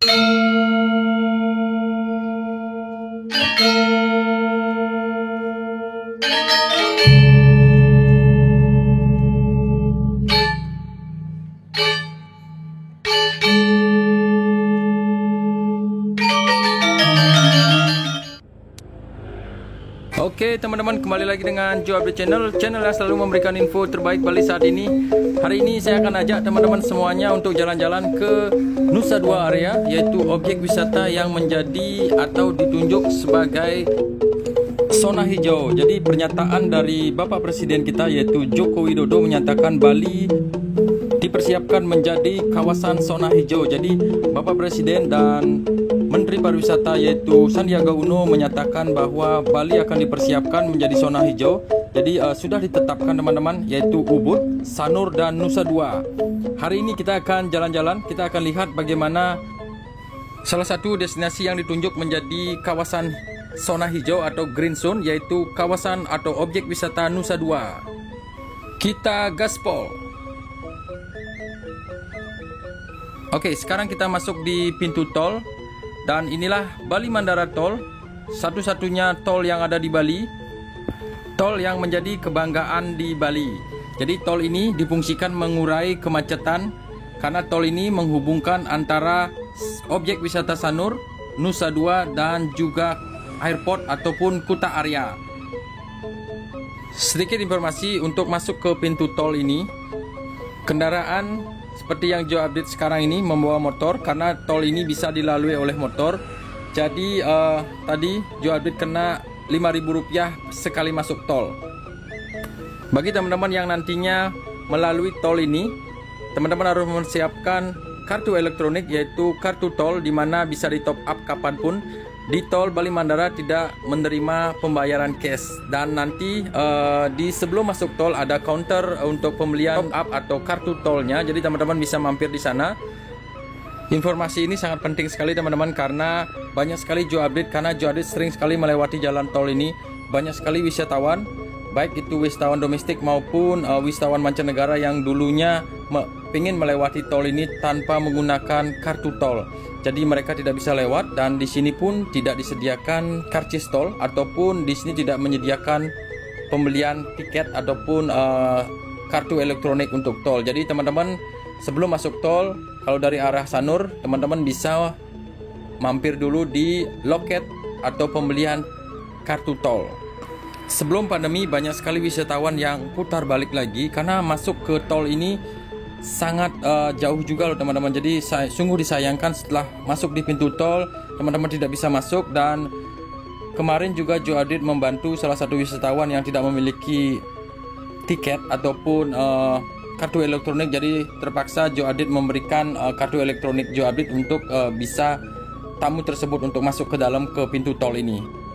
Oke teman-teman, kembali lagi dengan Joe Update Channel yang selalu memberikan info terbaik Bali saat ini. Hari ini saya akan ajak teman-teman semuanya untuk jalan-jalan ke Nusa Dua area, yaitu objek wisata yang menjadi atau ditunjuk sebagai zona hijau. Jadi pernyataan dari Bapak Presiden kita yaitu Joko Widodo menyatakan Bali dipersiapkan menjadi kawasan zona hijau. Jadi Bapak Presiden dan Menteri Pariwisata yaitu Sandiaga Uno menyatakan bahwa Bali akan dipersiapkan menjadi zona hijau. Jadi sudah ditetapkan teman-teman, yaitu Ubud, Sanur dan Nusa Dua. Hari ini kita akan jalan-jalan, kita akan lihat bagaimana salah satu destinasi yang ditunjuk menjadi kawasan zona hijau atau green zone, yaitu kawasan atau objek wisata Nusa Dua. Kita gaspol. Oke, sekarang kita masuk di pintu tol. Dan inilah Bali Mandara Tol, satu-satunya tol yang ada di Bali, tol yang menjadi kebanggaan di Bali. Jadi tol ini difungsikan mengurai kemacetan karena tol ini menghubungkan antara objek wisata Sanur, Nusa Dua dan juga airport ataupun Kuta area. Sedikit informasi untuk masuk ke pintu tol ini, kendaraan seperti yang Joe update sekarang ini membawa motor karena tol ini bisa dilalui oleh motor. Jadi tadi Joe update kena Rp5.000 sekali masuk tol. Bagi teman-teman yang nantinya melalui tol ini, teman-teman harus mempersiapkan kartu elektronik yaitu kartu tol, di mana bisa di top up kapanpun. Di tol Bali Mandara tidak menerima pembayaran cash, dan nanti di sebelum masuk tol ada counter untuk pembelian top up atau kartu tolnya. Jadi teman-teman bisa mampir di sana. Informasi ini sangat penting sekali teman-teman, karena banyak sekali Joe update, karena Joe update sering sekali melewati jalan tol ini. Banyak sekali wisatawan, baik itu wisatawan domestik maupun wisatawan mancanegara yang dulunya ingin melewati tol ini tanpa menggunakan kartu tol. Jadi mereka tidak bisa lewat, dan di sini pun tidak disediakan karcis tol ataupun di sini tidak menyediakan pembelian tiket ataupun kartu elektronik untuk tol. Jadi teman-teman sebelum masuk tol, kalau dari arah Sanur, teman-teman bisa mampir dulu di loket atau pembelian kartu tol. Sebelum pandemi banyak sekali wisatawan yang putar balik lagi karena masuk ke tol ini sangat jauh juga loh teman-teman. Jadi sungguh disayangkan setelah masuk di pintu tol teman-teman tidak bisa masuk. Dan kemarin juga Joe Adit membantu salah satu wisatawan yang tidak memiliki tiket ataupun kartu elektronik. Jadi terpaksa Joe Adit memberikan kartu elektronik Joe Adit untuk bisa tamu tersebut untuk masuk ke dalam ke pintu tol ini.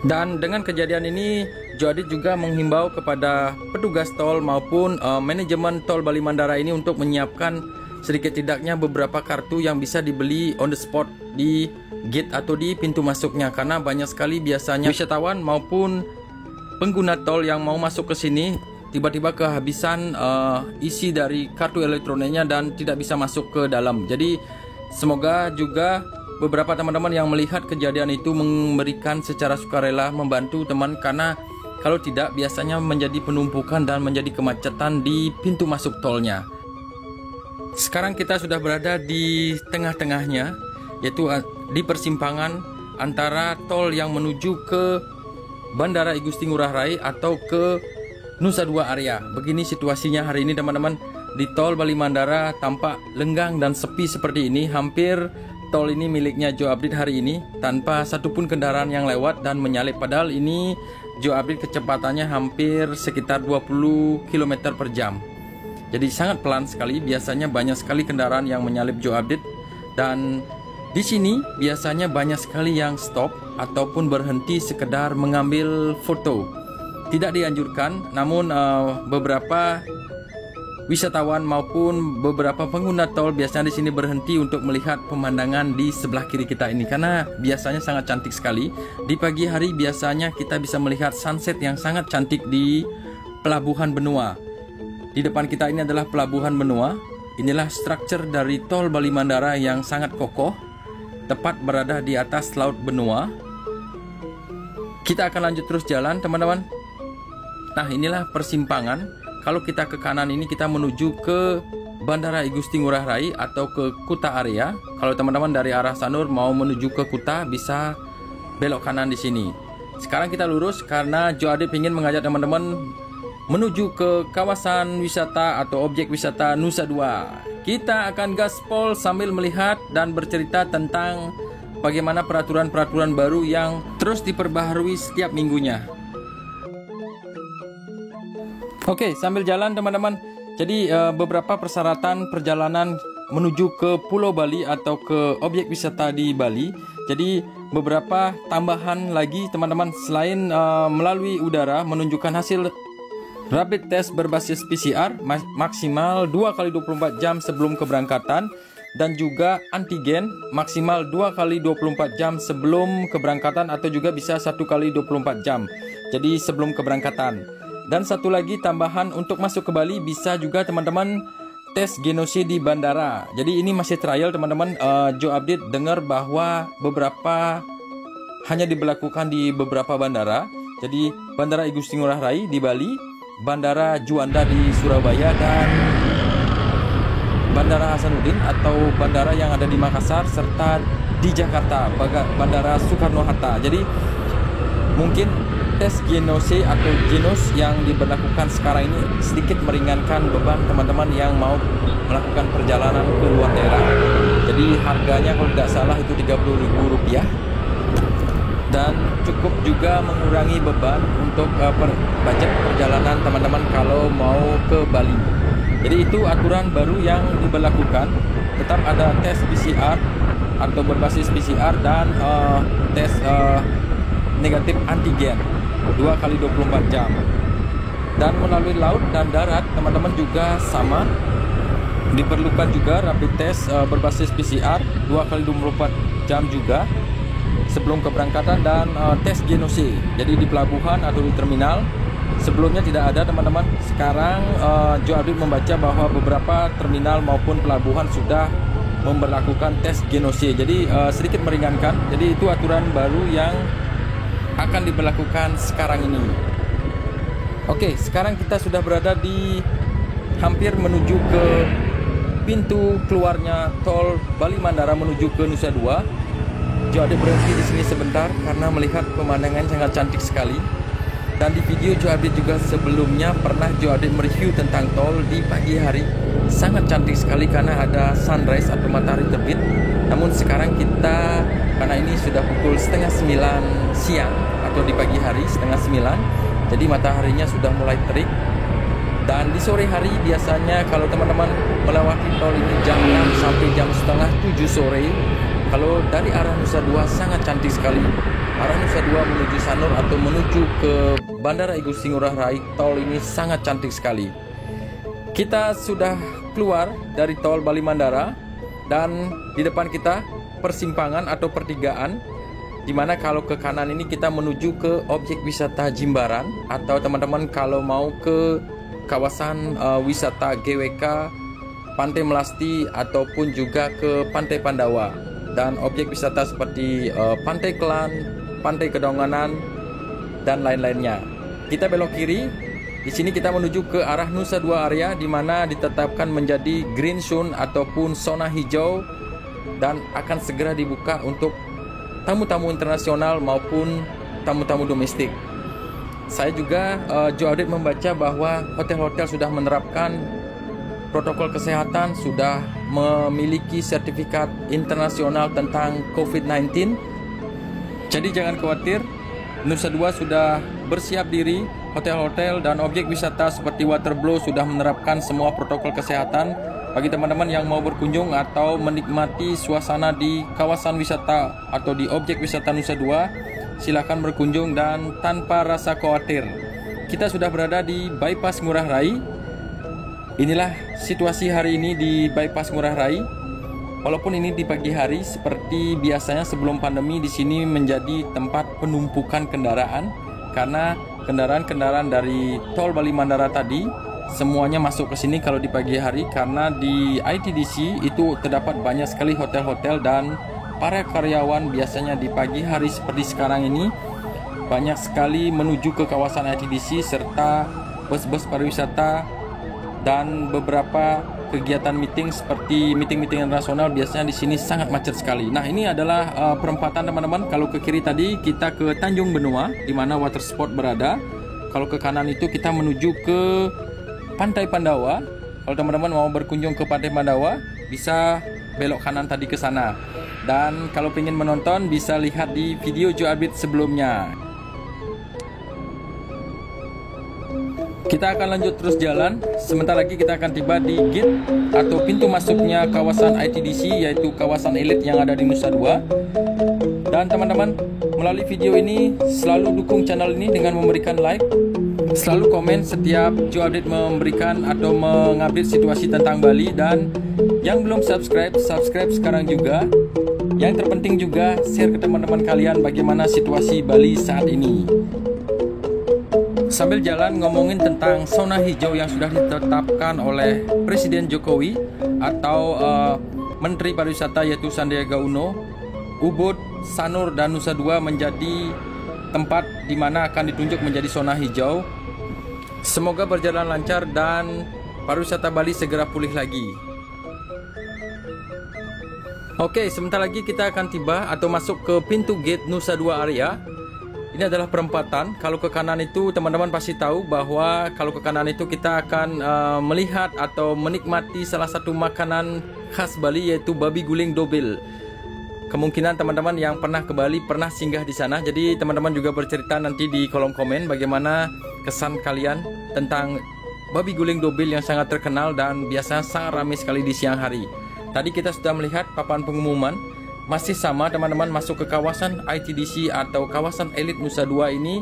Dan dengan kejadian ini, Joe Adit juga menghimbau kepada petugas tol maupun manajemen tol Bali Mandara ini untuk menyiapkan sedikit tidaknya beberapa kartu yang bisa dibeli on the spot di gate atau di pintu masuknya. Karena banyak sekali biasanya wisatawan maupun pengguna tol yang mau masuk ke sini tiba-tiba kehabisan isi dari kartu elektroniknya dan tidak bisa masuk ke dalam. Jadi semoga juga beberapa teman-teman yang melihat kejadian itu memberikan secara sukarela membantu teman, karena kalau tidak biasanya menjadi penumpukan dan menjadi kemacetan di pintu masuk tolnya. Sekarang kita sudah berada di tengah-tengahnya, yaitu di persimpangan antara tol yang menuju ke Bandara I Gusti Ngurah Rai atau ke Nusa Dua area. Begini situasinya hari ini teman-teman. Di tol Bali Mandara tampak lenggang dan sepi seperti ini. Hampir tol ini miliknya Joe Update hari ini tanpa satupun kendaraan yang lewat dan menyalip. Padahal ini Joe Update kecepatannya hampir sekitar 20 km per jam. Jadi sangat pelan sekali. Biasanya banyak sekali kendaraan yang menyalip Joe Update. Dan di sini biasanya banyak sekali yang stop ataupun berhenti sekedar mengambil foto. Tidak dianjurkan, namun beberapa wisatawan maupun beberapa pengguna tol biasanya di sini berhenti untuk melihat pemandangan di sebelah kiri kita ini, karena biasanya sangat cantik sekali. Di pagi hari biasanya kita bisa melihat sunset yang sangat cantik di Pelabuhan Benua. Di depan kita ini adalah Pelabuhan Benua, Inilah struktur dari tol Bali Mandara yang sangat kokoh, tepat berada di atas Laut Benua. Kita akan lanjut terus jalan, teman-teman. Nah, inilah persimpangan. Kalau kita ke kanan ini kita menuju ke Bandara I Gusti Ngurah Rai atau ke Kuta area. Kalau teman-teman dari arah Sanur mau menuju ke Kuta bisa belok kanan di sini. Sekarang kita lurus karena Jo Adit ingin mengajak teman-teman menuju ke kawasan wisata atau objek wisata Nusa Dua. Kita akan gaspol sambil melihat dan bercerita tentang bagaimana peraturan-peraturan baru yang terus diperbaharui setiap minggunya. Oke, sambil jalan teman-teman. Jadi beberapa persyaratan perjalanan menuju ke Pulau Bali atau ke objek wisata di Bali. Jadi beberapa tambahan lagi teman-teman, selain melalui udara menunjukkan hasil rapid test berbasis PCR maksimal 2x24 jam sebelum keberangkatan, dan juga antigen maksimal 2x24 jam sebelum keberangkatan atau juga bisa 1x24 jam. Jadi sebelum keberangkatan. Dan satu lagi tambahan untuk masuk ke Bali bisa juga teman-teman tes genosi di bandara. Jadi ini masih trial teman-teman. Jo update dengar bahwa beberapa hanya diberlakukan di beberapa bandara. Jadi Bandara I Gusti Ngurah Rai di Bali, Bandara Juanda di Surabaya, dan Bandara Hasanuddin atau bandara yang ada di Makassar, serta di Jakarta Bandara Soekarno-Hatta. Jadi mungkin tes genose atau genos yang diberlakukan sekarang ini sedikit meringankan beban teman-teman yang mau melakukan perjalanan ke luar daerah. Jadi harganya kalau tidak salah itu Rp30.000 dan cukup juga mengurangi beban untuk budget perjalanan teman-teman kalau mau ke Bali. Jadi itu aturan baru yang diberlakukan. Tetap ada tes PCR atau berbasis PCR dan tes negatif antigen 2x24 jam. Dan melalui laut dan darat teman-teman juga sama, diperlukan juga rapid test berbasis PCR 2x24 jam juga sebelum keberangkatan, dan tes genosi. Jadi di pelabuhan atau di terminal sebelumnya tidak ada teman-teman. Sekarang Jo Adit membaca bahwa beberapa terminal maupun pelabuhan sudah memberlakukan tes genosi. Jadi sedikit meringankan. Jadi itu aturan baru yang akan diberlakukan sekarang ini. Oke, sekarang kita sudah berada di hampir menuju ke pintu keluarnya tol Bali Mandara menuju ke Nusa Dua. Jo Adit berhenti di sini sebentar karena melihat pemandangan sangat cantik sekali. Dan di video Jo Adit juga sebelumnya pernah Jo Adit mereview tentang tol di pagi hari. Sangat cantik sekali karena ada sunrise atau matahari terbit. Namun sekarang kita, karena ini sudah pukul 8:30 siang atau di pagi hari 8:30, jadi mataharinya sudah mulai terik. Dan di sore hari biasanya kalau teman-teman melewati tol ini jam 6 sampai jam setengah 7 sore. Kalau dari arah Nusa Dua sangat cantik sekali. Arah Nusa Dua menuju Sanur atau menuju ke Bandara I Gusti Ngurah Rai, tol ini sangat cantik sekali. Kita sudah keluar dari tol Bali Mandara dan di depan kita persimpangan atau pertigaan, dimana kalau ke kanan ini kita menuju ke objek wisata Jimbaran, atau teman-teman kalau mau ke kawasan wisata GWK, Pantai Melasti, ataupun juga ke Pantai Pandawa, dan objek wisata seperti Pantai Klan, Pantai Kedonganan, dan lain-lainnya. Kita belok kiri. Di sini kita menuju ke arah Nusa Dua area, di mana ditetapkan menjadi green zone ataupun zona hijau, dan akan segera dibuka untuk tamu-tamu internasional maupun tamu-tamu domestik. Saya juga Jo Adit membaca bahwa hotel-hotel sudah menerapkan protokol kesehatan, sudah memiliki sertifikat internasional tentang COVID-19. Jadi jangan khawatir, Nusa Dua sudah bersiap diri. Hotel-hotel dan objek wisata seperti Waterblow sudah menerapkan semua protokol kesehatan. Bagi teman-teman yang mau berkunjung atau menikmati suasana di kawasan wisata atau di objek wisata Nusa Dua, silakan berkunjung dan tanpa rasa khawatir. Kita sudah berada di Bypass Ngurah Rai. Inilah situasi hari ini di Bypass Ngurah Rai. Walaupun ini di pagi hari, seperti biasanya sebelum pandemi, di sini menjadi tempat penumpukan kendaraan karena kendaraan-kendaraan dari tol Bali Mandara tadi semuanya masuk ke sini kalau di pagi hari, karena di ITDC itu terdapat banyak sekali hotel-hotel dan para karyawan biasanya di pagi hari seperti sekarang ini banyak sekali menuju ke kawasan ITDC, serta bus-bus pariwisata dan beberapa kegiatan meeting seperti meeting-meeting internasional biasanya di sini sangat macet sekali. Nah, ini adalah perempatan teman-teman. Kalau ke kiri tadi kita ke Tanjung Benua di mana water sport berada. Kalau ke kanan itu kita menuju ke Pantai Pandawa. Kalau teman-teman mau berkunjung ke Pantai Pandawa bisa belok kanan tadi ke sana. Dan kalau ingin menonton bisa lihat di video Joe Update sebelumnya. Kita akan lanjut terus jalan. Sebentar lagi kita akan tiba di gate atau pintu masuknya kawasan ITDC, yaitu kawasan elit yang ada di Nusa Dua. Dan teman-teman, melalui video ini selalu dukung channel ini dengan memberikan like, selalu komen setiap Joe Update memberikan atau mengupdate situasi tentang Bali. Dan yang belum subscribe sekarang juga. Yang terpenting juga share ke teman-teman kalian bagaimana situasi Bali saat ini. Sambil jalan ngomongin tentang zona hijau yang sudah ditetapkan oleh Presiden Jokowi atau Menteri Pariwisata yaitu Sandiaga Uno, Ubud, Sanur, dan Nusa Dua menjadi tempat di mana akan ditunjuk menjadi zona hijau. Semoga berjalan lancar dan pariwisata Bali segera pulih lagi. Oke, sebentar lagi kita akan tiba atau masuk ke pintu gate Nusa Dua area. Ini adalah perempatan. Kalau ke kanan itu teman-teman pasti tahu bahwa kalau ke kanan itu kita akan melihat atau menikmati salah satu makanan khas Bali yaitu babi guling dobel. Kemungkinan teman-teman yang pernah ke Bali pernah singgah di sana. Jadi teman-teman juga bercerita nanti di kolom komen bagaimana kesan kalian tentang babi guling dobel yang sangat terkenal dan biasa sangat ramai sekali di siang hari. Tadi kita sudah melihat papan pengumuman. Masih sama teman-teman, masuk ke kawasan ITDC atau kawasan elit Nusa Dua ini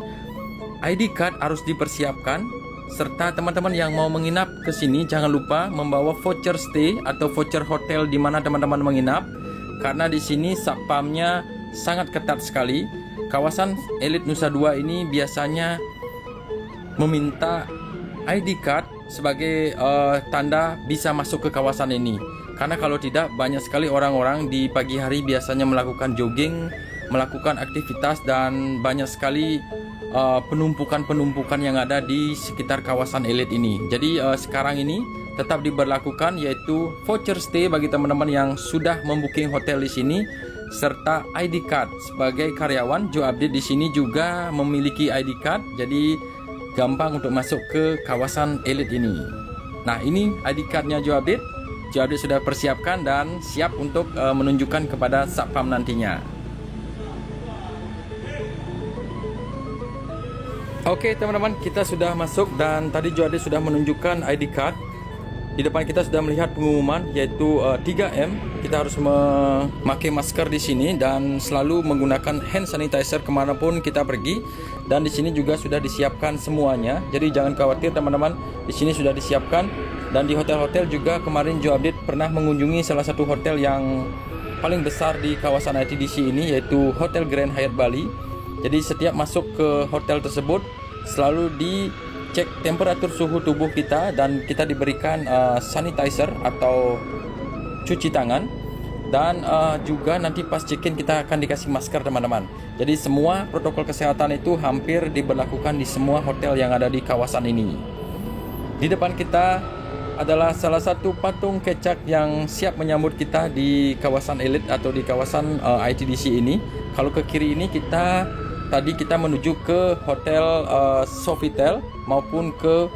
ID card harus dipersiapkan, serta teman-teman yang mau menginap ke sini jangan lupa membawa voucher stay atau voucher hotel di mana teman-teman menginap, karena di sini satpamnya sangat ketat sekali. Kawasan elit Nusa Dua ini biasanya meminta ID card sebagai tanda bisa masuk ke kawasan ini. Karena kalau tidak, banyak sekali orang-orang di pagi hari biasanya melakukan jogging, melakukan aktivitas, dan banyak sekali penumpukan-penumpukan yang ada di sekitar kawasan elit ini. Jadi sekarang ini tetap diberlakukan yaitu voucher stay bagi teman-teman yang sudah membooking hotel di sini, serta ID card. Sebagai karyawan Joe Update di sini juga memiliki ID card, jadi gampang untuk masuk ke kawasan elit ini. Nah, ini ID cardnya Joe Update. Joe Update sudah persiapkan dan siap untuk menunjukkan kepada satpam nantinya. Oke teman-teman, kita sudah masuk dan tadi Joe Update sudah menunjukkan ID card. Di depan kita sudah melihat pengumuman yaitu 3M. Kita harus memakai masker di sini dan selalu menggunakan hand sanitizer kemanapun kita pergi. Dan di sini juga sudah disiapkan semuanya. Jadi jangan khawatir teman-teman, di sini sudah disiapkan. Dan di hotel-hotel juga kemarin Joe Update pernah mengunjungi salah satu hotel yang paling besar di kawasan ITDC ini yaitu Hotel Grand Hyatt Bali. Jadi setiap masuk ke hotel tersebut selalu dicek temperatur suhu tubuh kita dan kita diberikan sanitizer atau cuci tangan. Dan juga nanti pas check-in kita akan dikasih masker teman-teman. Jadi semua protokol kesehatan itu hampir diberlakukan di semua hotel yang ada di kawasan ini. Di depan kita adalah salah satu patung kecak yang siap menyambut kita di kawasan elit atau di kawasan ITDC ini. Kalau ke kiri ini kita menuju ke hotel Sofitel maupun ke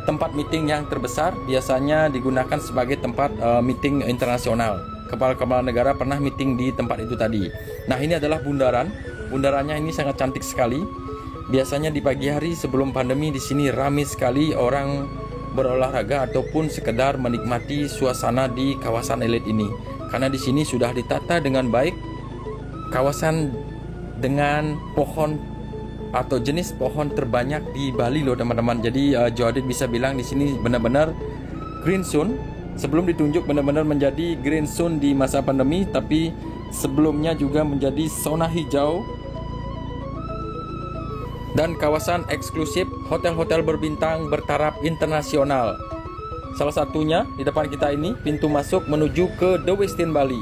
tempat meeting yang terbesar, biasanya digunakan sebagai tempat meeting internasional. Kepala-kepala negara pernah meeting di tempat itu tadi. Nah, ini adalah bundaran. Bundarannya ini sangat cantik sekali. Biasanya di pagi hari sebelum pandemi di sini ramai sekali orang berolahraga ataupun sekedar menikmati suasana di kawasan elit ini. Karena di sini sudah ditata dengan baik. Kawasan dengan pohon atau jenis pohon terbanyak di Bali loh teman-teman. Jadi Joe Update bisa bilang di sini benar-benar green zone. Sebelum ditunjuk benar-benar menjadi green zone di masa pandemi, tapi sebelumnya juga menjadi zona hijau. dan kawasan eksklusif hotel-hotel berbintang bertaraf internasional. Salah satunya di depan kita ini pintu masuk menuju ke The Westin Bali.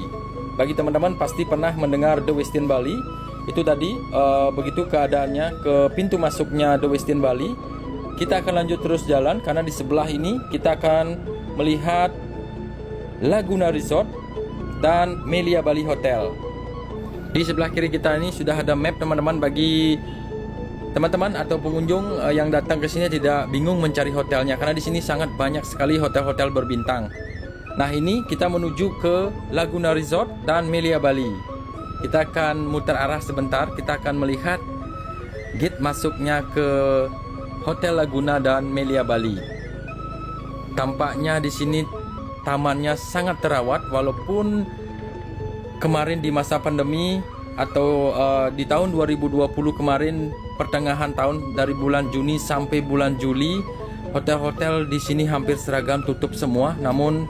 Bagi teman-teman pasti pernah mendengar The Westin Bali. Itu tadi begitu keadaannya ke pintu masuknya The Westin Bali. Kita akan lanjut terus jalan karena di sebelah ini kita akan melihat Laguna Resort dan Melia Bali Hotel. Di sebelah kiri kita ini sudah ada map teman-teman, bagi teman-teman atau pengunjung yang datang ke sini tidak bingung mencari hotelnya karena di sini sangat banyak sekali hotel-hotel berbintang. Nah, ini kita menuju ke Laguna Resort dan Melia Bali. Kita akan muter arah sebentar, kita akan melihat gate masuknya ke Hotel Laguna dan Melia Bali. Tampaknya di sini tamannya sangat terawat walaupun kemarin di masa pandemi atau di tahun 2020 kemarin pertengahan tahun dari bulan Juni sampai bulan Juli, hotel-hotel di sini hampir seragam tutup semua. Namun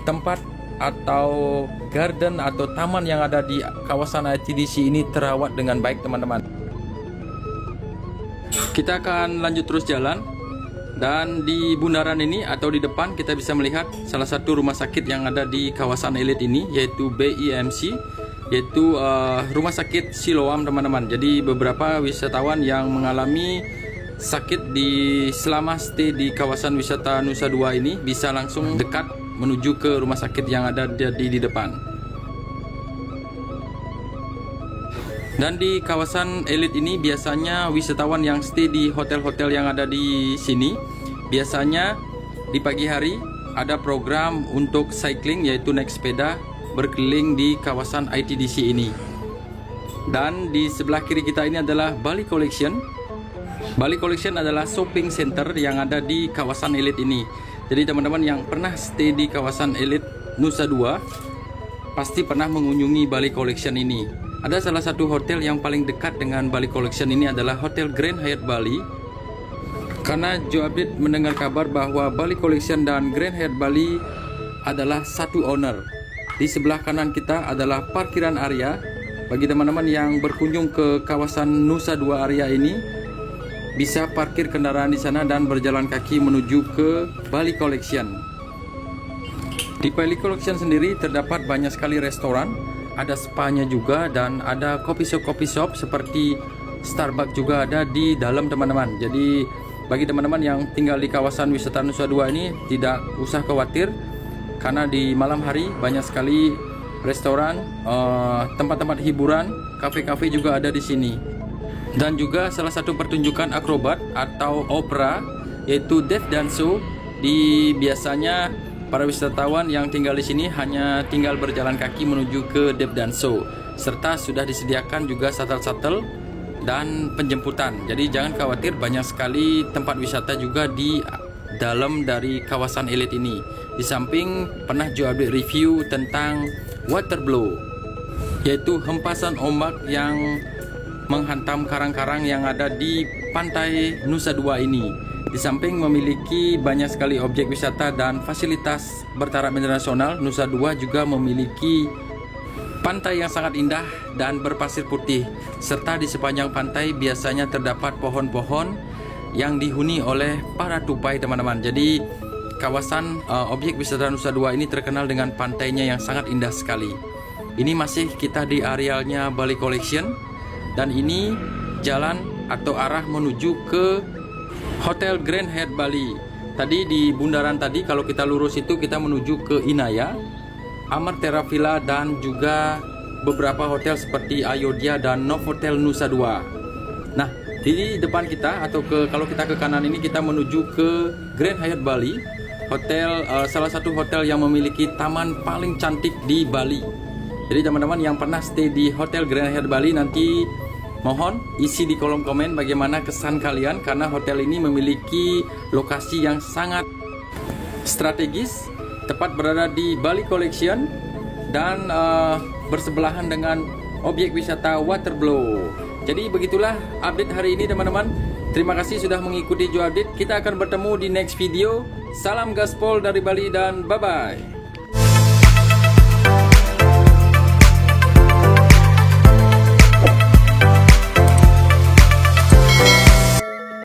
tempat atau garden atau taman yang ada di kawasan ITDC ini terawat dengan baik teman-teman. Kita akan lanjut terus jalan, dan di bundaran ini atau di depan kita bisa melihat salah satu rumah sakit yang ada di kawasan elit ini, yaitu BIMC, yaitu rumah sakit Siloam teman-teman. Jadi beberapa wisatawan yang mengalami sakit selama stay di kawasan wisata Nusa Dua ini bisa langsung dekat menuju ke rumah sakit yang ada di depan. Dan di kawasan elit ini biasanya wisatawan yang stay di hotel-hotel yang ada di sini biasanya di pagi hari ada program untuk cycling, yaitu naik sepeda berkeliling di kawasan ITDC ini. Dan di sebelah kiri kita ini adalah Bali Collection. Bali Collection adalah shopping center yang ada di kawasan elit ini. Jadi teman-teman yang pernah stay di kawasan elit Nusa Dua pasti pernah mengunjungi Bali Collection ini. Ada salah satu hotel yang paling dekat dengan Bali Collection ini adalah Hotel Grand Hyatt Bali. Karena Joe Update mendengar kabar bahwa Bali Collection dan Grand Hyatt Bali adalah satu owner. Di sebelah kanan kita adalah parkiran area. Bagi teman-teman yang berkunjung ke kawasan Nusa Dua area ini, bisa parkir kendaraan di sana dan berjalan kaki menuju ke Bali Collection. Di Bali Collection sendiri terdapat banyak sekali restoran, ada spa-nya juga, dan ada coffee shop seperti Starbucks juga ada di dalam teman-teman. Jadi bagi teman-teman yang tinggal di kawasan wisata Nusa Dua ini tidak usah khawatir, karena di malam hari banyak sekali restoran, tempat-tempat hiburan, kafe-kafe juga ada di sini. Dan juga salah satu pertunjukan akrobat atau opera, yaitu Deaf Dance Show. Biasanya para wisatawan yang tinggal di sini hanya tinggal berjalan kaki menuju ke Deaf Dance Show, serta sudah disediakan juga shuttle dan penjemputan. Jadi jangan khawatir, banyak sekali tempat wisata juga di dalam dari kawasan elit ini. Di samping pernah Joe Update review tentang water blow, yaitu hempasan ombak yang menghantam karang-karang yang ada di pantai Nusa Dua ini. Di samping memiliki banyak sekali objek wisata dan fasilitas bertaraf internasional, Nusa Dua juga memiliki pantai yang sangat indah dan berpasir putih, serta di sepanjang pantai biasanya terdapat pohon-pohon yang dihuni oleh para tupai teman-teman. Jadi kawasan objek wisata Nusa Dua ini terkenal dengan pantainya yang sangat indah sekali. Ini masih kita di arealnya Bali Collection, dan ini jalan atau arah menuju ke Hotel Grand Hyatt Bali. Tadi di bundaran tadi kalau kita lurus itu kita menuju ke Inaya, Amartera Villa, dan juga beberapa hotel seperti Ayodhya dan Novotel Nusa Dua. Nah, di depan kita atau kalau kita ke kanan ini kita menuju ke Grand Hyatt Bali, hotel salah satu hotel yang memiliki taman paling cantik di Bali. Jadi teman-teman yang pernah stay di Hotel Grand Hyatt Bali, nanti mohon isi di kolom komen bagaimana kesan kalian, karena hotel ini memiliki lokasi yang sangat strategis, tepat berada di Bali Collection dan bersebelahan dengan objek wisata Waterblow. Jadi begitulah update hari ini teman-teman. Terima kasih sudah mengikuti Joe Update. Kita akan bertemu di next video. Salam gaspol dari Bali dan bye-bye.